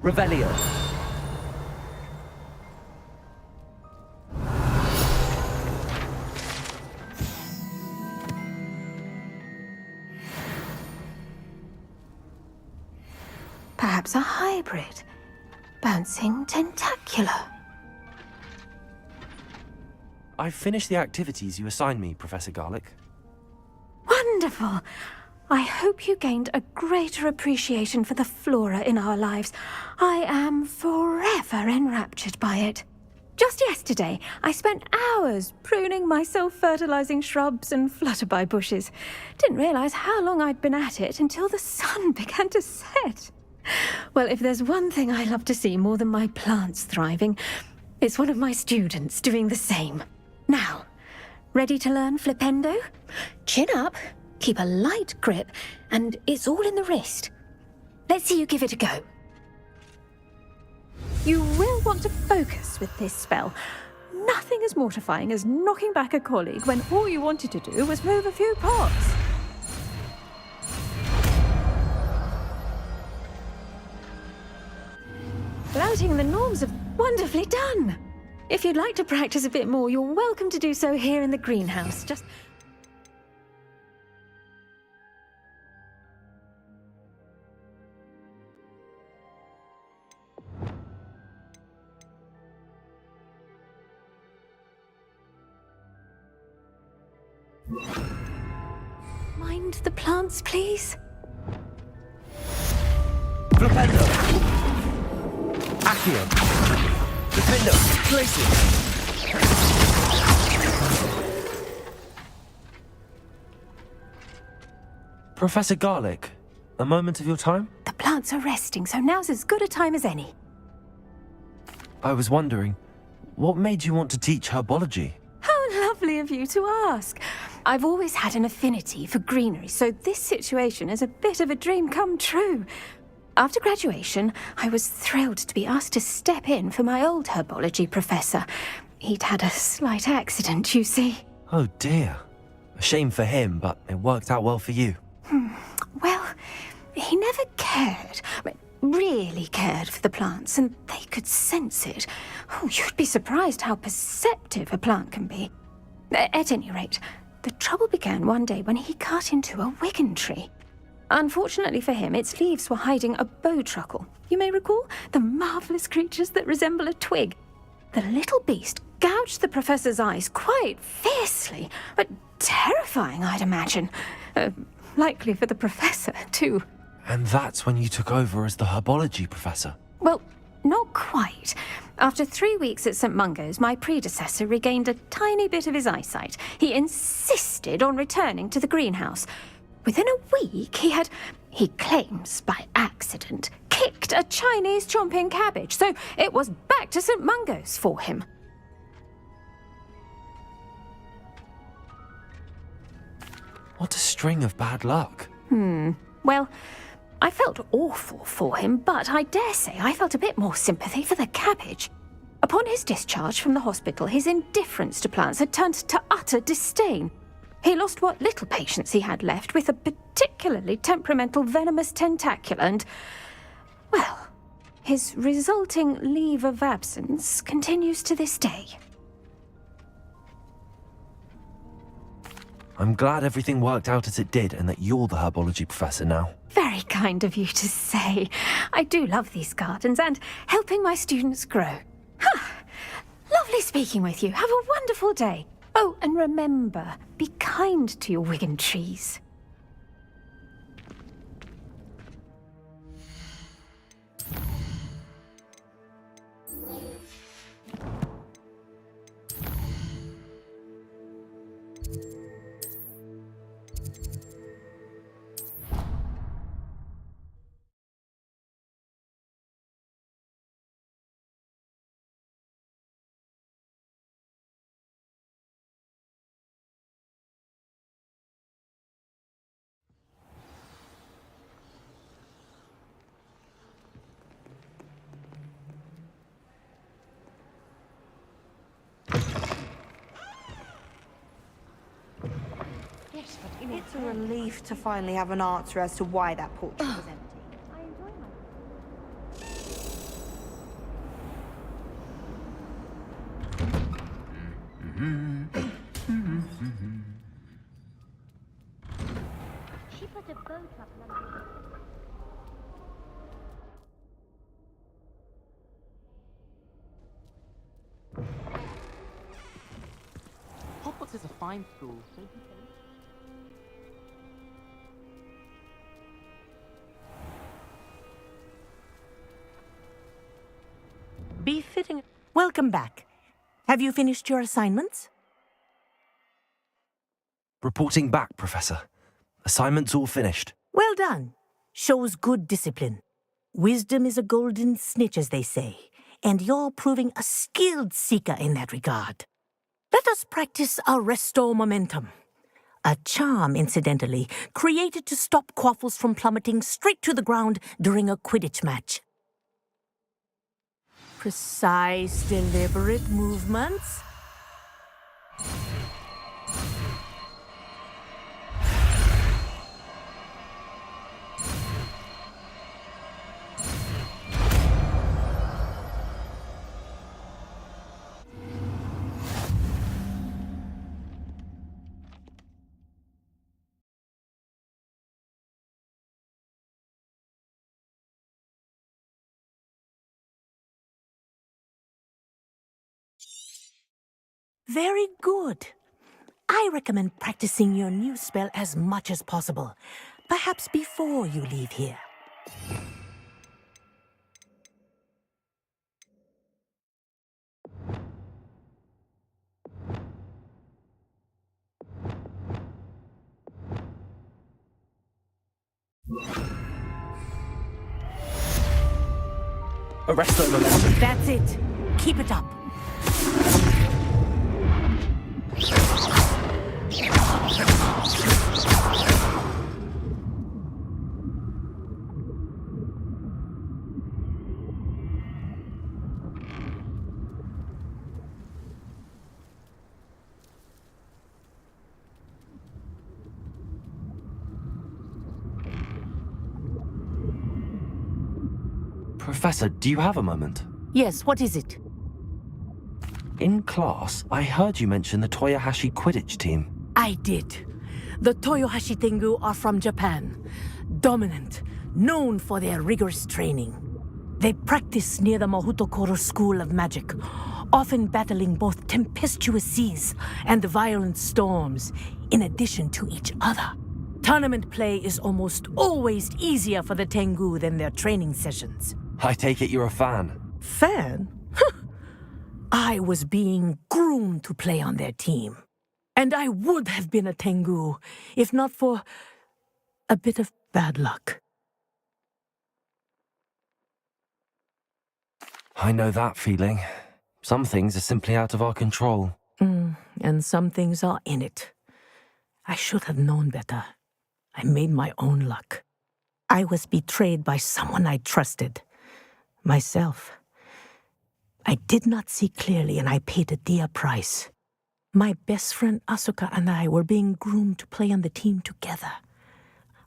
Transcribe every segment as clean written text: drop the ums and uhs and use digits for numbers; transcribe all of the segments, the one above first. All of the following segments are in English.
Revelio. Perhaps a hybrid. Bouncing tentacular. I've finished the activities you assigned me, Professor Garlick. Wonderful! I hope you gained a greater appreciation for the flora in our lives. I am forever enraptured by it. Just yesterday, I spent hours pruning my self-fertilizing shrubs and flutterby bushes. Didn't realize how long I'd been at it until the sun began to set. Well, if there's one thing I love to see more than my plants thriving, it's one of my students doing the same. Now, ready to learn Flipendo? Chin up, keep a light grip, and it's all in the wrist. Let's see you give it a go. You will want to focus with this spell. Nothing as mortifying as knocking back a colleague when all you wanted to do was move a few pots. Flouting the norms of wonderfully done. If you'd like to practice a bit more, you're welcome to do so here in the greenhouse. Just... Mind the plants, please? Flipendo. Accio. Defendo. Glacier. Professor Garlick, a moment of your time? The plants are resting, so now's as good a time as any. I was wondering, what made you want to teach herbology? How lovely of you to ask. I've always had an affinity for greenery, so this situation is a bit of a dream come true. After graduation, I was thrilled to be asked to step in for my old herbology professor. He'd had a slight accident, you see. Oh dear. A shame for him, but it worked out well for you. Well, he never cared, really cared for the plants, and they could sense it. Oh, you'd be surprised how perceptive a plant can be. At any rate, the trouble began one day when he cut into a wigan tree. Unfortunately for him, its leaves were hiding a bowtruckle. You may recall the marvellous creatures that resemble a twig. The little beast gouged the professor's eyes quite fiercely, but terrifying, I'd imagine. Likely for the professor, too. And that's when you took over as the herbology professor? Well, not quite. After 3 weeks at St. Mungo's, my predecessor regained a tiny bit of his eyesight. He insisted on returning to the greenhouse. Within a week, he claims by accident, kicked a Chinese chomping cabbage, so it was back to St. Mungo's for him. What a string of bad luck. Well, I felt awful for him, but I dare say I felt a bit more sympathy for the cabbage. Upon his discharge from the hospital, his indifference to plants had turned to utter disdain. He lost what little patience he had left with a particularly temperamental venomous tentacula and, well, his resulting leave of absence continues to this day. I'm glad everything worked out as it did and that you're the herbology professor now. Very kind of you to say. I do love these gardens and helping my students grow. Lovely speaking with you. Have a wonderful day. Oh, and remember, be kind to your wigan trees. It's a relief to finally have an answer as to why that portrait was empty. Hogwarts is a fine school, don't you think? Befitting. Welcome back. Have you finished your assignments? Reporting back, Professor. Assignment's all finished. Well done. Shows good discipline. Wisdom is a golden snitch, as they say, and you're proving a skilled seeker in that regard. Let us practice our Restore Momentum. A charm, incidentally, created to stop Quaffles from plummeting straight to the ground during a Quidditch match. Precise, deliberate movements. Very good. I recommend practicing your new spell as much as possible, perhaps before you leave here. Arrest the momentum. That's it. Keep it up. Professor, do you have a moment? Yes, what is it? In class, I heard you mention the Toyohashi Quidditch team. I did. The Toyohashi Tengu are from Japan. Dominant, known for their rigorous training. They practice near the Mahutokoro School of Magic, often battling both tempestuous seas and violent storms, in addition to each other. Tournament play is almost always easier for the Tengu than their training sessions. I take it you're a fan. Fan? I was being groomed to play on their team. And I would have been a Tengu, if not for a bit of bad luck. I know that feeling. Some things are simply out of our control. And some things are in it. I should have known better. I made my own luck. I was betrayed by someone I trusted. Myself. I did not see clearly, and I paid a dear price. My best friend Asuka and I were being groomed to play on the team together.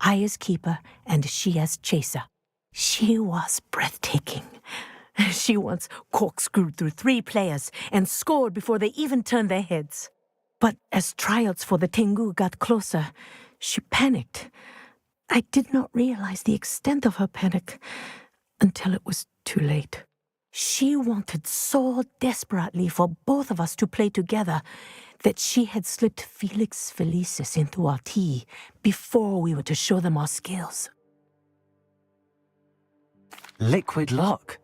I as keeper, and she as chaser. She was breathtaking. She once corkscrewed through 3 players and scored before they even turned their heads. But as trials for the Tengu got closer, she panicked. I did not realize the extent of her panic until it was too late. She wanted so desperately for both of us to play together that she had slipped Felix Felicis into our tea before we were to show them our skills. Liquid luck?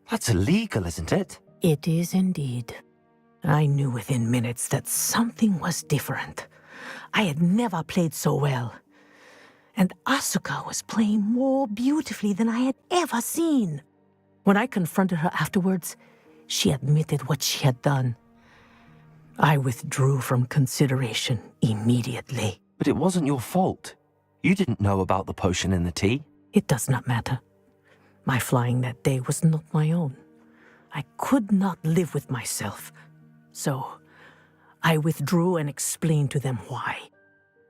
That's illegal, isn't it? It is indeed. I knew within minutes that something was different. I had never played so well. And Asuka was playing more beautifully than I had ever seen. When I confronted her afterwards, she admitted what she had done. I withdrew from consideration immediately. But it wasn't your fault. You didn't know about the potion in the tea. It does not matter. My flying that day was not my own. I could not live with myself. So, I withdrew and explained to them why.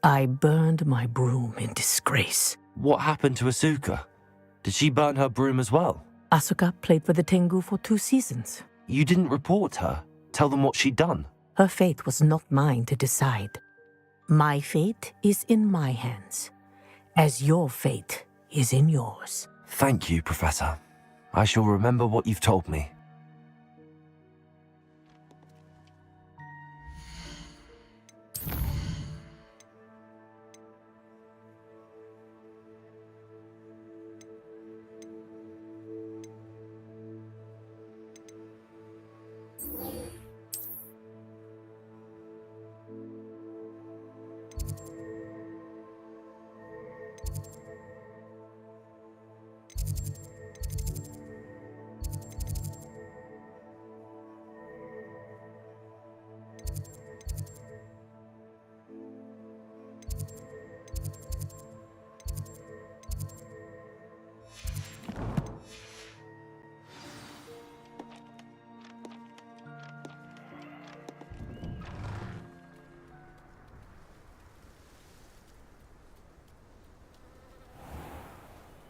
I burned my broom in disgrace. What happened to Asuka? Did she burn her broom as well? Asuka played for the Tengu for 2 seasons. You didn't report her? Tell them what she'd done? Her fate was not mine to decide. My fate is in my hands. as your fate is in yours. Thank you, Professor. I shall remember what you've told me.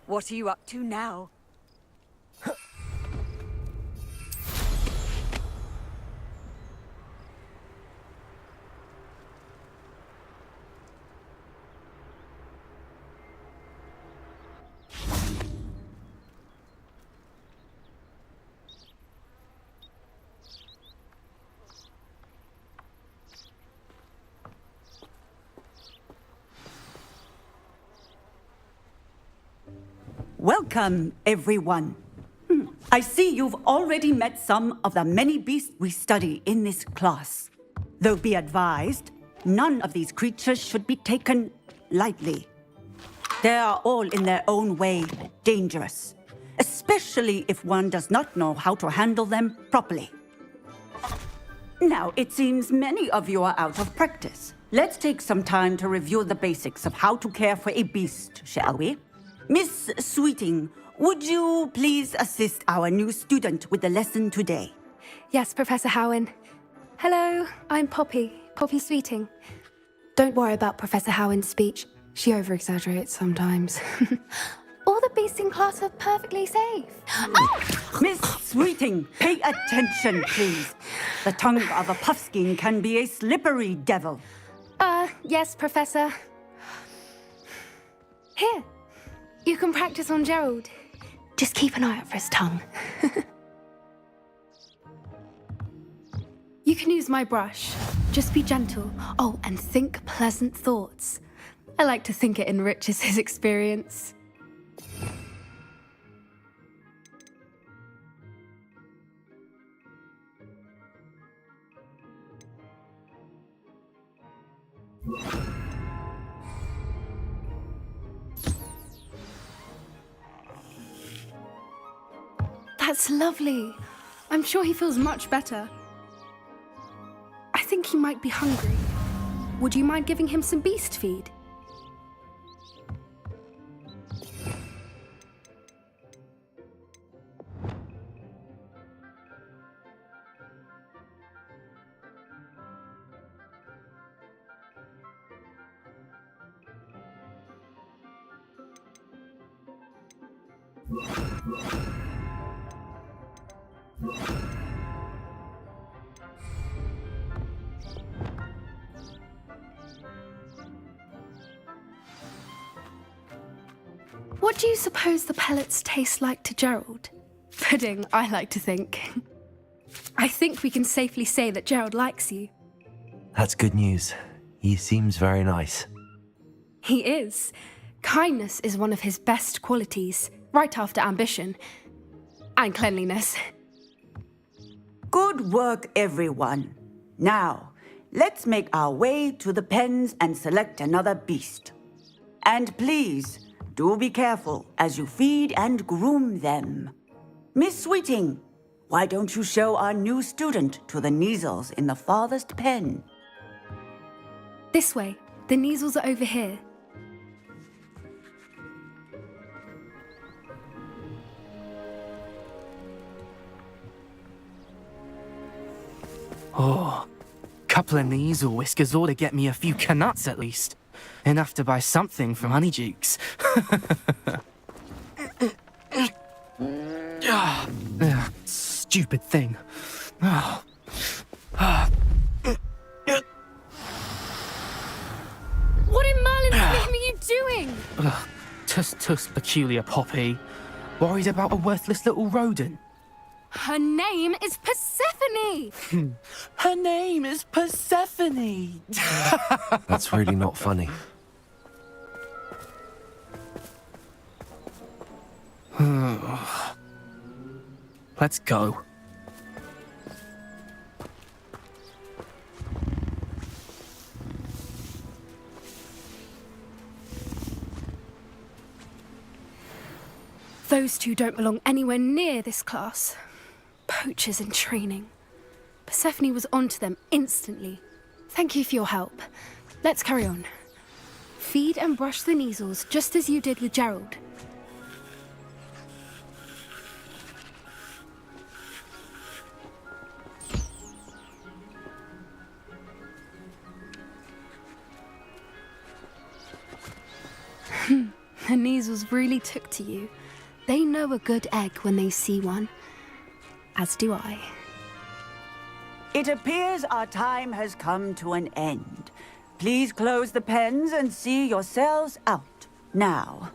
What are you up to now? Welcome, everyone. I see you've already met some of the many beasts we study in this class. Though be advised, none of these creatures should be taken lightly. They are all in their own way dangerous, especially if one does not know how to handle them properly. Now, it seems many of you are out of practice. Let's take some time to review the basics of how to care for a beast, shall we? Miss Sweeting, would you please assist our new student with the lesson today? Yes, Professor Howen. Hello, I'm Poppy Sweeting. Don't worry about Professor Howen's speech. She over-exaggerates sometimes. All the beasts in class are perfectly safe. Oh! Miss Sweeting, pay attention, please. The tongue of a puffskein can be a slippery devil. Yes, Professor. Here, you can practice on Gerald. Just keep an eye out for his tongue. You can use my brush. Just be gentle. Oh, and think pleasant thoughts. I like to think it enriches his experience. That's lovely. I'm sure he feels much better. I think he might be hungry. Would you mind giving him some beast feed? What do you suppose the pellets taste like to Gerald? Pudding, I like to think. I think we can safely say that Gerald likes you. That's good news. He seems very nice. He is. Kindness is one of his best qualities, right after ambition. And cleanliness. Good work, everyone. Now, let's make our way to the pens and select another beast. And please, do be careful as you feed and groom them. Miss Sweeting, why don't you show our new student to the Kneazles in the farthest pen? This way. The Kneazles are over here. Oh, couple of Kneazle whiskers ought to get me a few canuts at least. Enough to buy something from Honeydukes. Stupid thing. Oh. What in Merlin's name are you doing? Ugh, tus peculiar, Poppy. Worried about a worthless little rodent? Her name is Persephone! Her name is Persephone! That's really not funny. Let's go. Those two don't belong anywhere near this class. Poachers in training. Persephone was onto them instantly. Thank you for your help. Let's carry on. Feed and brush the Neasels just as you did with Gerald. The Neasels really took to you. They know a good egg when they see one. As do I. It appears our time has come to an end. Please close the pens and see yourselves out. Now,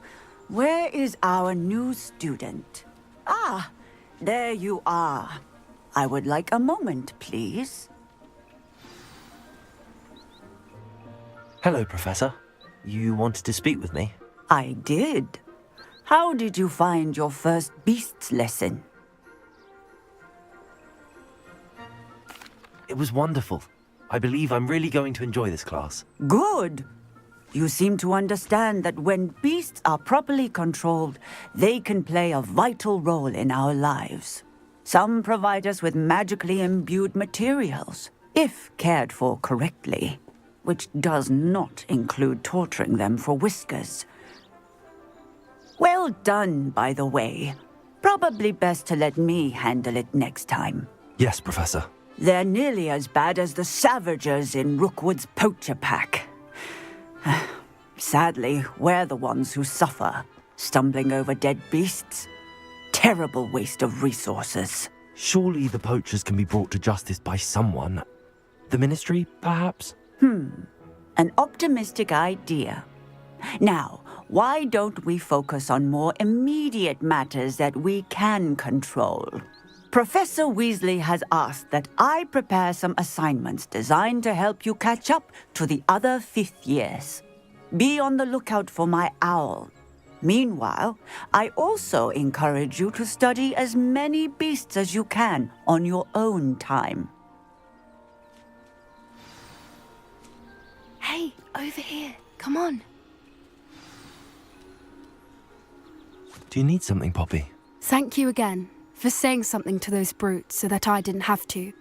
where is our new student? Ah, there you are. I would like a moment, please. Hello, Professor. You wanted to speak with me? I did. How did you find your first beasts lesson? It was wonderful. I believe I'm really going to enjoy this class. Good. You seem to understand that when beasts are properly controlled, they can play a vital role in our lives. Some provide us with magically imbued materials, if cared for correctly, which does not include torturing them for whiskers. Well done, by the way. Probably best to let me handle it next time. Yes, Professor. They're nearly as bad as the Savagers in Rookwood's poacher pack. Sadly, we're the ones who suffer, stumbling over dead beasts. Terrible waste of resources. Surely the poachers can be brought to justice by someone. The Ministry, perhaps? An optimistic idea. Now, why don't we focus on more immediate matters that we can control? Professor Weasley has asked that I prepare some assignments designed to help you catch up to the other fifth years. Be on the lookout for my owl. Meanwhile, I also encourage you to study as many beasts as you can on your own time. Hey, over here. Come on. Do you need something, Poppy? Thank you again for saying something to those brutes so that I didn't have to.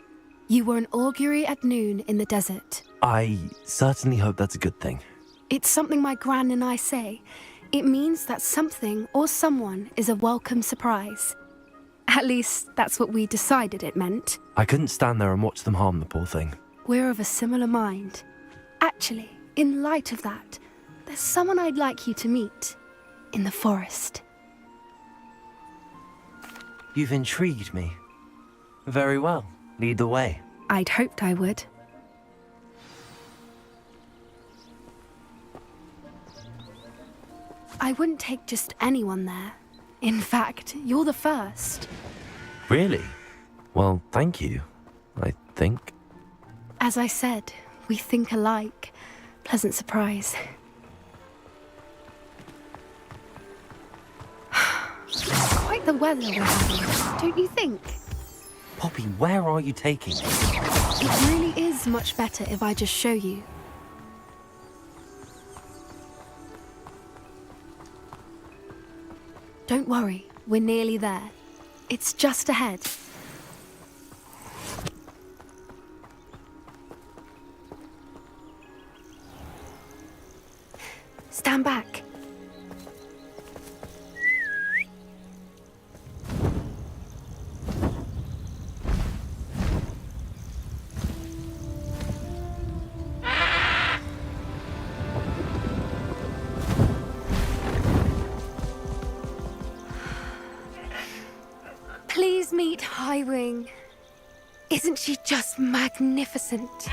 You were an augury at noon in the desert. I certainly hope that's a good thing. It's something my gran and I say. It means that something or someone is a welcome surprise. At least, that's what we decided it meant. I couldn't stand there and watch them harm the poor thing. We're of a similar mind. Actually, in light of that, there's someone I'd like you to meet. In the forest. You've intrigued me. Very well. Lead the way. I'd hoped I would. I wouldn't take just anyone there. In fact, you're the first. Really? Well, thank you, I think. As I said, we think alike. Pleasant surprise. Quite the weather we're having, don't you think? Poppy, where are you taking me? It really is much better if I just show you. Don't worry, we're nearly there. It's just ahead. Stand back. Please meet Highwing. Isn't she just magnificent?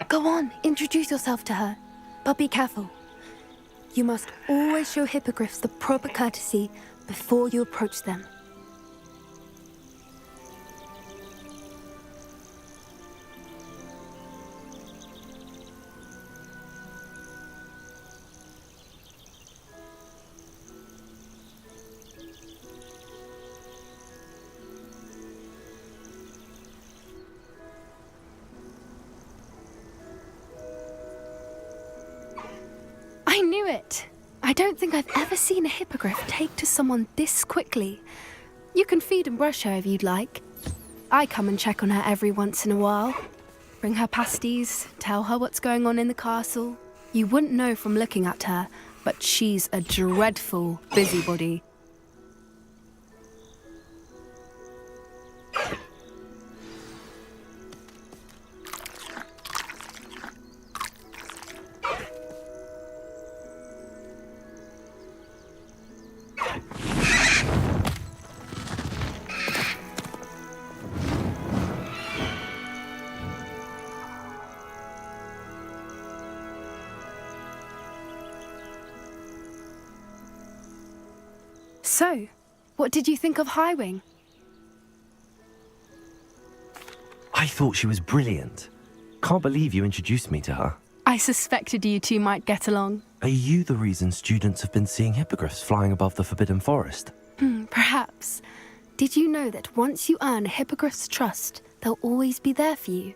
Go on, introduce yourself to her. But be careful. You must always show hippogriffs the proper courtesy before you approach them. I knew it! I don't think I've ever seen a hippogriff take to someone this quickly. You can feed and brush her if you'd like. I come and check on her every once in a while. Bring her pasties, tell her what's going on in the castle. You wouldn't know from looking at her, but she's a dreadful busybody. So, what did you think of Highwing? I thought she was brilliant. Can't believe you introduced me to her. I suspected you two might get along. Are you the reason students have been seeing hippogriffs flying above the Forbidden Forest? Perhaps. Did you know that once you earn a hippogriff's trust, they'll always be there for you?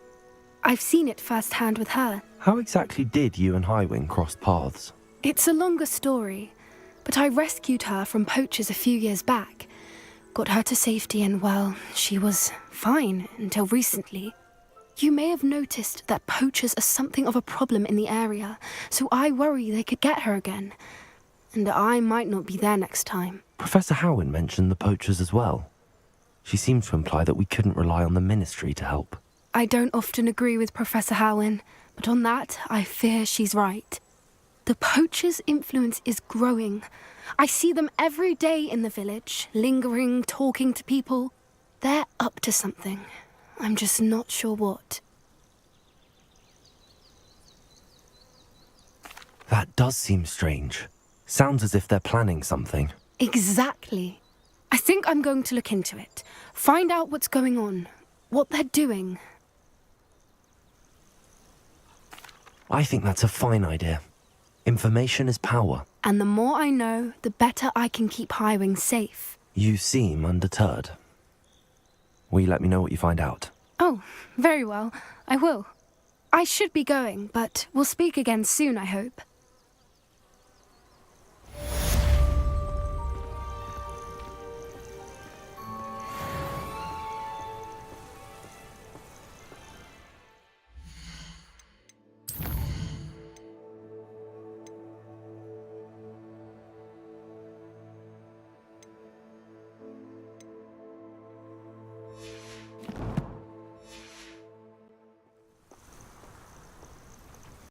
I've seen it firsthand with her. How exactly did you and Highwing cross paths? It's a longer story, but I rescued her from poachers a few years back. Got her to safety and, well, she was fine until recently. You may have noticed that poachers are something of a problem in the area, so I worry they could get her again. And I might not be there next time. Professor Howin mentioned the poachers as well. She seemed to imply that we couldn't rely on the Ministry to help. I don't often agree with Professor Howin, but on that, I fear she's right. The poachers' influence is growing. I see them every day in the village, lingering, talking to people. They're up to something. I'm just not sure what. That does seem strange. Sounds as if they're planning something. Exactly. I think I'm going to look into it. Find out what's going on, what they're doing. I think that's a fine idea. Information is power. And the more I know, the better I can keep Highwing safe. You seem undeterred. Will you let me know what you find out? Oh, very well. I will. I should be going, but we'll speak again soon, I hope.